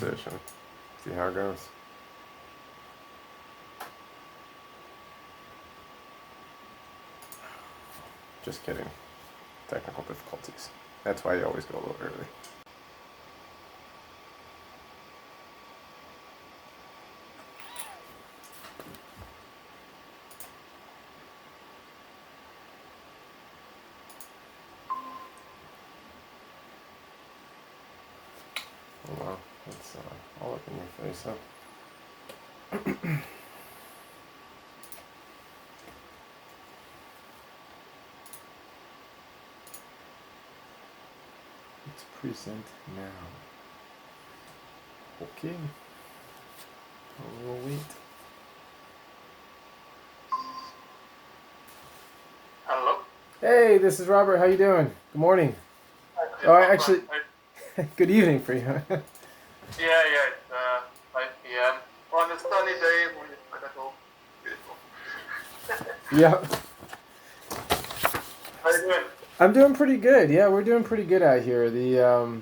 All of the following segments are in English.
conversation. See how it goes. Just kidding. Technical difficulties. That's why you always go a little early. Oh wow, that's all up in your face, huh? Let's present now. Okay. We'll wait. Hello. Hey, this is Robert. How you doing? Good morning. Actually, good evening for you. Yeah, it's 5 p.m. on a sunny day when it's quite at home. Beautiful. Yeah. How you doing? I'm doing pretty good. Yeah, we're doing pretty good out here. The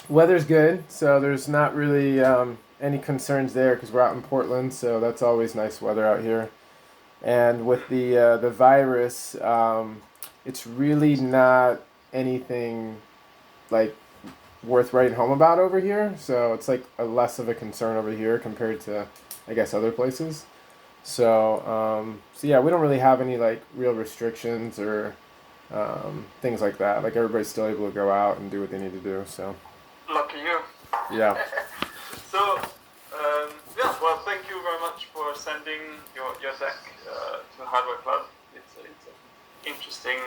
weather's good, so there's not really any concerns there because we're out in Portland, so that's always nice weather out here. And with the virus, it's really not anything like worth writing home about over here. So it's like less of a concern over here compared to, I guess, other places. So yeah, we don't really have any like real restrictions or things like that. Like everybody's still able to go out and do what they need to do. So Lucky you. yeah. So, yeah, well, thank you very much for sending your deck to Hardware Club. It's an interesting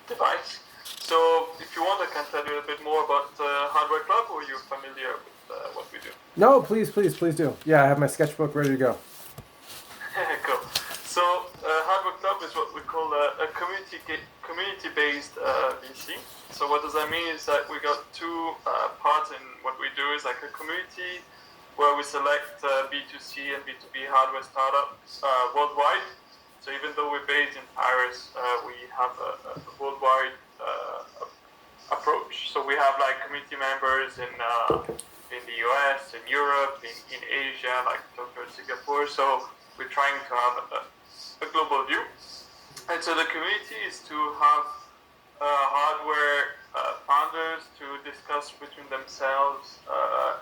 device. So, if you want, I can tell you a bit more about Hardware Club, or you're familiar with what we do. No, please do. Yeah, I have my sketchbook ready to go. Cool. So, Hardware Club is what we call a community-based VC. So what does that mean is that we got two parts in what we do is like a community where we select B2C and B2B hardware startups worldwide. So even though we're based in Paris, we have a worldwide approach. So we have like community members in the US, in Europe, in Asia, like Tokyo and Singapore. So we're trying to have a global view. And so the community is to have hardware founders to discuss between themselves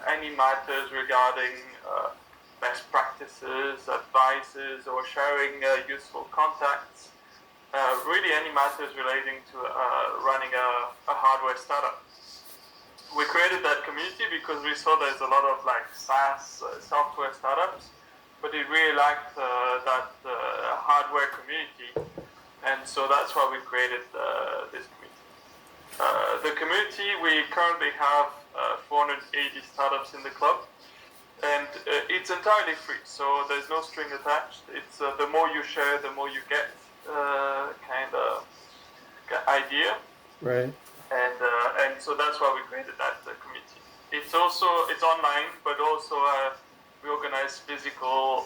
any matters regarding best practices, advices, or sharing useful contacts. Really any matters relating to running a hardware startup. We created that community because we saw there's a lot of like SaaS software startups, but it really lacked that hardware community. And so that's why we created this community. The community, we currently have 480 startups in the club, and it's entirely free, so there's no string attached. It's the more you share, the more you get kind of idea. Right. And so that's why we created that community. It's online, but also we organize physical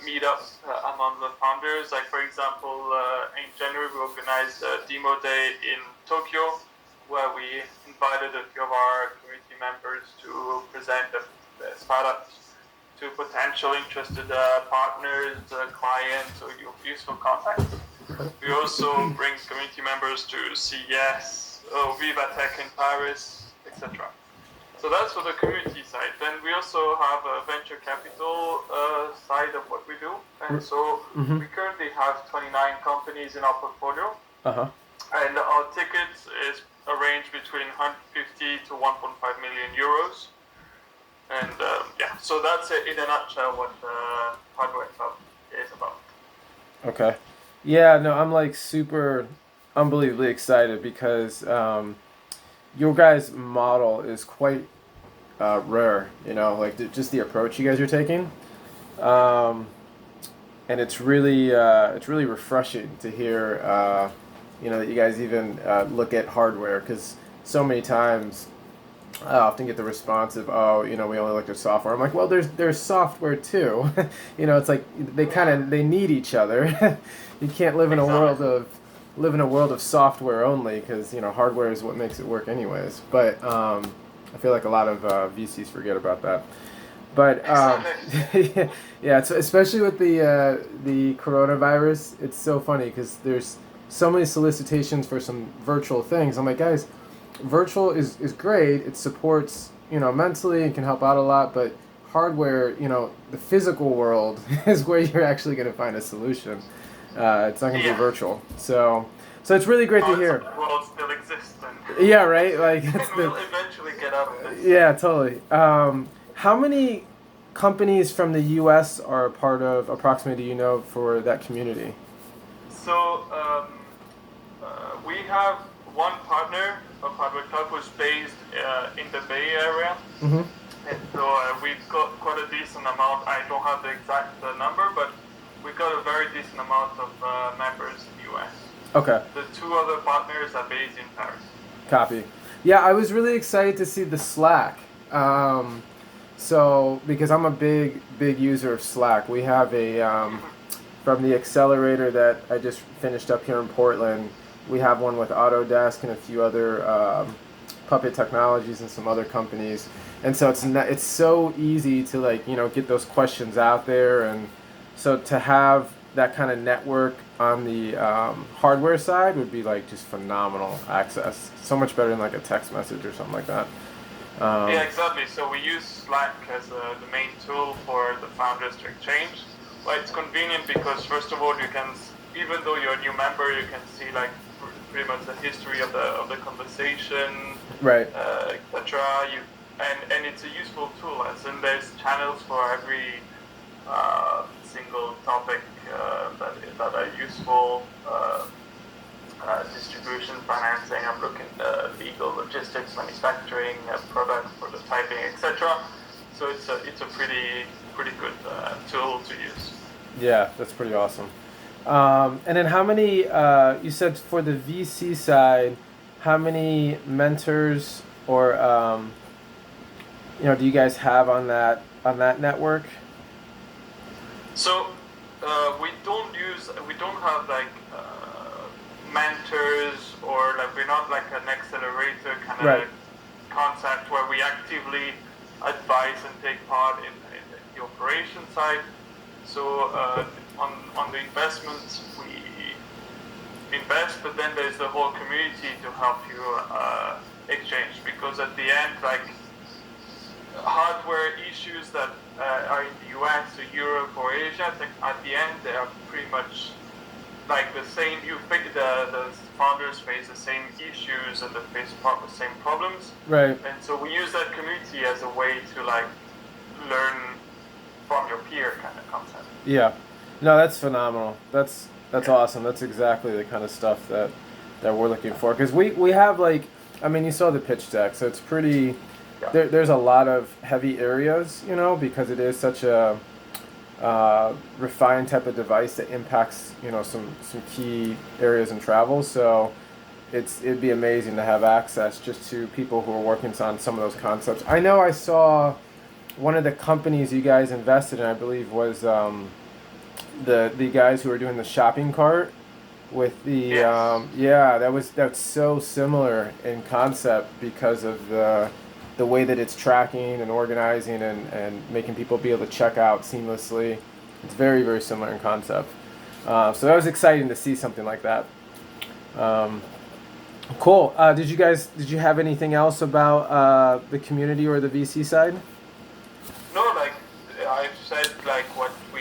meetups among the founders. Like for example, in January we organized a demo day in Tokyo, where we invited a few of our community members to present the startups to potential interested partners, clients, or useful contacts. We also bring community members to CES, Viva Tech in Paris, etc. So that's for the community side. Then we also have a venture capital side of what we do. And so we currently have 29 companies in our portfolio. Uh-huh. And our tickets is a range between 150 to 1.5 million euros. And yeah, so that's it in a nutshell what Hardware Club is about. Okay. Yeah, no, I'm like super unbelievably excited because your guys' model is quite rare, you know, like just the approach you guys are taking. And it's really refreshing to hear, you know, that you guys even look at hardware, because so many times I often get the response of, oh, you know, we only looked at software. I'm like, well, there's software too. You know, it's like they need each other. You can't live in a world of software only, because you know hardware is what makes it work anyways. But I feel like a lot of VCs forget about that. But Exactly. yeah, it's, especially with the coronavirus, it's so funny because there's so many solicitations for some virtual things. I'm like, guys, virtual is great. It supports, mentally and can help out a lot, but hardware, the physical world is where you're actually going to find a solution. It's not going to be Yeah. virtual. So it's really great to hear. Parts of the world still exist, Yeah, right. Like it's and the we'll eventually get out of this. yeah, totally. How many companies from the U.S. are part of approximately? Do you know for that community? So we have one partner of Hardware Club who's based in the Bay Area, Mm-hmm. and so we've got quite a decent amount. I don't have the exact number, but we've got a very decent amount of members in the US. Okay. The two other partners are based in Paris. Copy. Yeah, I was really excited to see the Slack. So because I'm a big user of Slack, we have a from the accelerator that I just finished up here in Portland. We have one with Autodesk and a few other Puppet Technologies and some other companies. And so it's so easy to get those questions out there, and so to have that kind of network on the hardware side would be just phenomenal access. So much better than a text message or something like that. Yeah, exactly. So we use Slack as the main tool for the founders to exchange. Well, it's convenient because first of all, you can, even though you're a new member, you can see pretty much the history of the conversation, Right. etc. And it's a useful tool, as in there's channels for every single topic that are useful. Distribution, financing, I'm looking legal, logistics, manufacturing, product prototyping, etc. So it's a pretty good tool to use. Yeah, that's pretty awesome. And then how many? You said for the VC side, how many mentors or do you guys have on that network? So we don't have mentors, or we're not like an accelerator kind of Right. concept where we actively advise and take part in the operation side. So on the investments we invest, but then there's the whole community to help you exchange, because at the end hardware issues that are in the US or Europe or Asia, I think at the end they are pretty much the same. The founders face the same issues and they face the same problems. Right. And so we use that community as a way to learn from your peer kind of concept. Yeah. No, that's phenomenal. That's awesome. That's exactly the kind of stuff that we're looking for, because we have you saw the pitch deck, so it's pretty. Yeah. There's a lot of heavy areas, because it is such a refined type of device that impacts, some key areas in travel. So it'd be amazing to have access just to people who are working on some of those concepts. I know I saw one of the companies you guys invested in, I believe, was the guys who were doing the shopping cart with the Yes. that's so similar in concept because of the way that it's tracking and organizing and making people be able to check out seamlessly. It's very, very similar in concept. So that was exciting to see something like that. Cool. Did you have anything else about the community or the VC side? No, I've said what we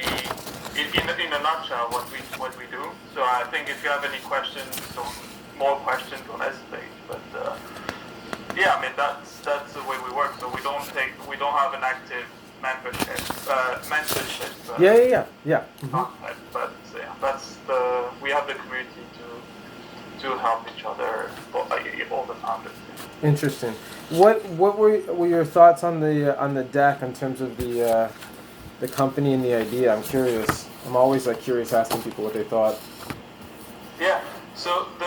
in a nutshell what we do. So I think if you have any questions or more questions, don't hesitate. But yeah, I mean that's the way we work. So we don't have an active mentorship. Yeah. Mm-hmm. Concept, but yeah, we have the community to help each other, all the founders. Interesting. What were your thoughts on the deck in terms of the company and the idea? I'm curious. I'm always curious asking people what they thought. Yeah. So the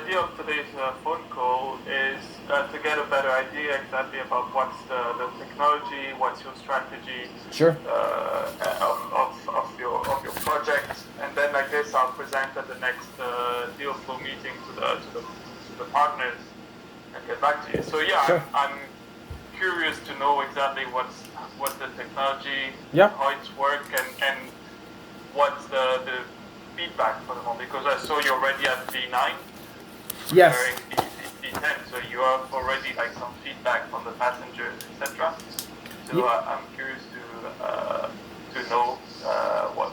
idea of today's phone call is to get a better idea exactly about what's the technology, what's your strategy. Sure. Of your project, and then like this, I'll present at the next deal flow meeting to the partners and get back to you. So yeah, Sure. I'm curious to know exactly what's the technology, Yeah. how it's work, and what's the feedback for the moment, because I saw you're already at V9 Yes. comparing V10, so you have already like some feedback from the passengers, etc. So Yeah. I'm curious to know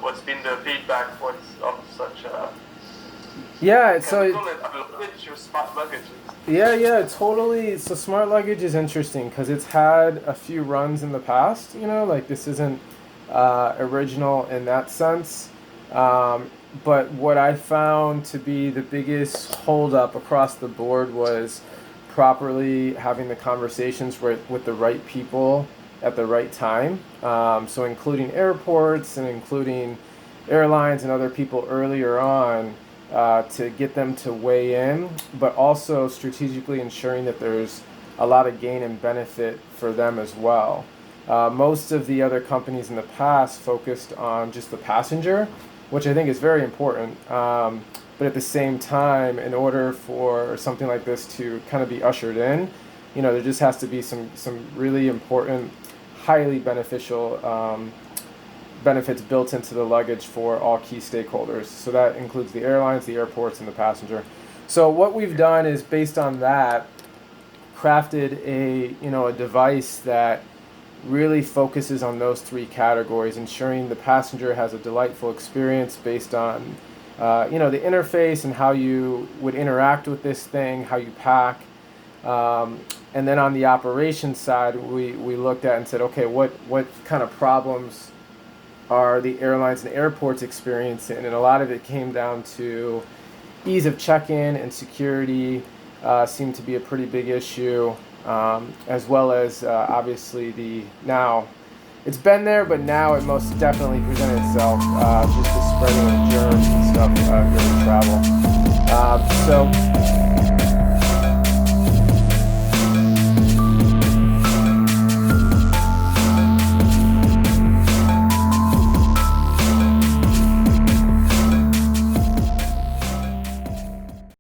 what's been the feedback of such Yeah. can So. we call it a luggage or smart luggage? Yeah, totally. So smart luggage is interesting because it's had a few runs in the past. Like this isn't original in that sense. But what I found to be the biggest holdup across the board was properly having the conversations with the right people at the right time. So including airports and including airlines and other people earlier on, to get them to weigh in, but also strategically ensuring that there's a lot of gain and benefit for them as well. Most of the other companies in the past focused on just the passenger, which I think is very important. But at the same time, in order for something like this to kind of be ushered in, there just has to be some really important, highly beneficial benefits built into the luggage for all key stakeholders. So that includes the airlines, the airports, and the passenger. So what we've done is, based on that, crafted a device that really focuses on those three categories, ensuring the passenger has a delightful experience based on the interface and how you would interact with this thing, how you pack. And then on the operations side, we looked at and said, okay, what kind of problems are the airlines and airports experiencing? And a lot of it came down to ease of check-in and security seemed to be a pretty big issue, as well as obviously now it's been there, but now it most definitely presented itself, just the spreading of germs and stuff during travel. So